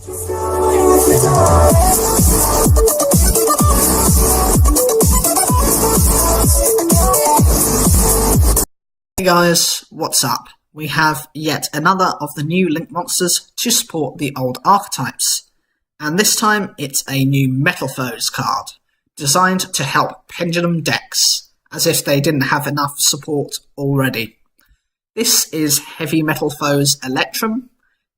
Hey guys, what's up? We have yet another of the new Link monsters to support the old archetypes. And this time it's a new Metalfoes card, designed to help Pendulum decks, as if they didn't have enough support already. This is Heavy Metalfoes Electrum.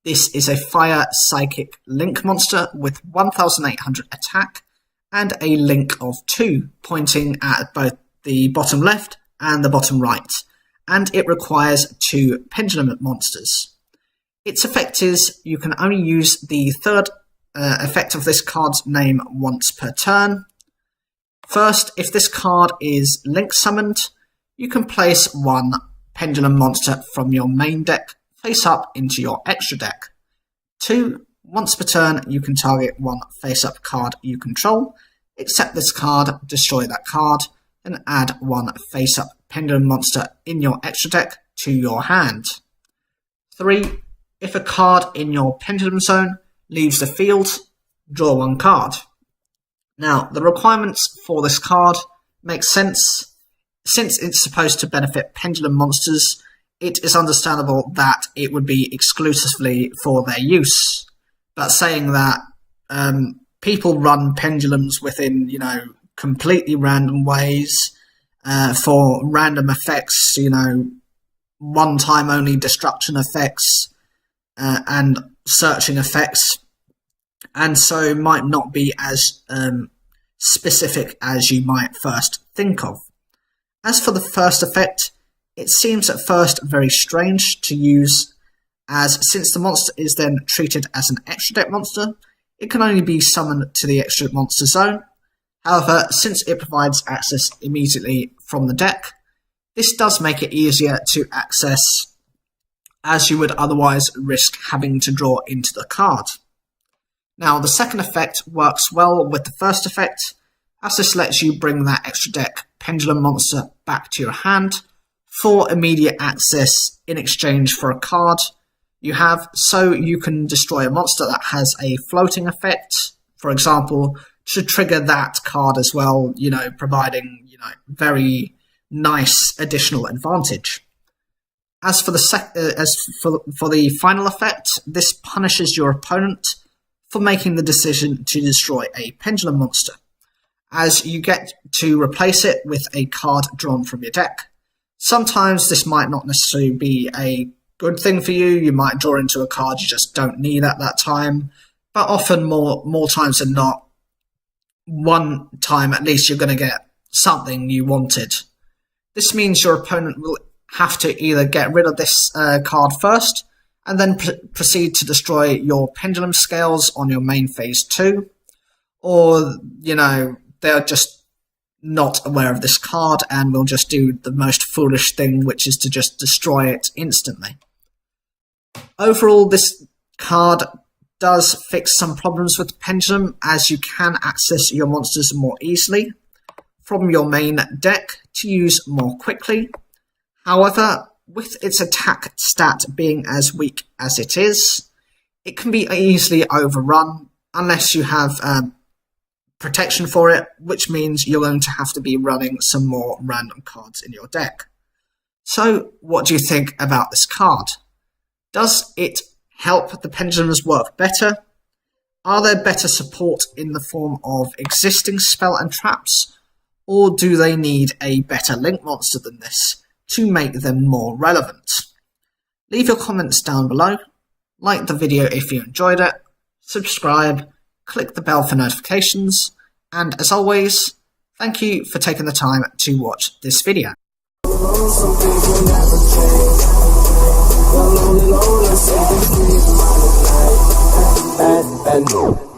This is a Fire Psychic Link monster with 1800 attack and a link of 2 pointing at both the bottom left and the bottom right, and it requires 2 Pendulum monsters. Its effect is you can only use the third effect of this card's name once per turn. First, if this card is link summoned, you can place 1 Pendulum monster from your main deck face up into your extra deck. 2, once per turn, you can target 1 face up card you control, accept this card, destroy that card, and add 1 face up Pendulum monster in your extra deck to your hand. 3, if a card in your Pendulum zone leaves the field, draw 1 card. Now, the requirements for this card make sense. Since it's supposed to benefit Pendulum monsters, it is understandable that it would be exclusively for their use. But saying that people run pendulums within, completely random ways, for random effects, one-time only destruction effects, and searching effects, and so might not be as specific as you might first think of. As for the first effect, it seems at first very strange to use, as since the monster is then treated as an extra deck monster, it can only be summoned to the extra monster zone. However, since it provides access immediately from the deck, this does make it easier to access, as you would otherwise risk having to draw into the card. Now, the second effect works well with the first effect, as this lets you bring that extra deck Pendulum monster back to your hand for immediate access in exchange for a card you have, so you can destroy a monster that has a floating effect, for example, to trigger that card as well, providing, very nice additional advantage. As for the final effect, this punishes your opponent for making the decision to destroy a Pendulum monster, as you get to replace it with a card drawn from your deck. Sometimes this might not necessarily be a good thing for you. You might draw into a card you just don't need at that time, but often more times than not, one time at least you're going to get something you wanted. This means your opponent will have to either get rid of this card first and then proceed to destroy your Pendulum scales on your main phase 2, or they're just not aware of this card and will just do the most foolish thing, which is to just destroy it instantly. Overall, this card does fix some problems with Pendulum, as you can access your monsters more easily from your main deck to use more quickly. However, with its attack stat being as weak as it is, it can be easily overrun unless you have protection for it, which means you're going to have to be running some more random cards in your deck. So, what do you think about this card? Does it help the Pendulums work better? Are there better support in the form of existing spell and traps, or do they need a better link monster than this to make them more relevant? Leave your comments down below, like the video if you enjoyed it, subscribe, click the bell for notifications, and as always, thank you for taking the time to watch this video. Pendulum.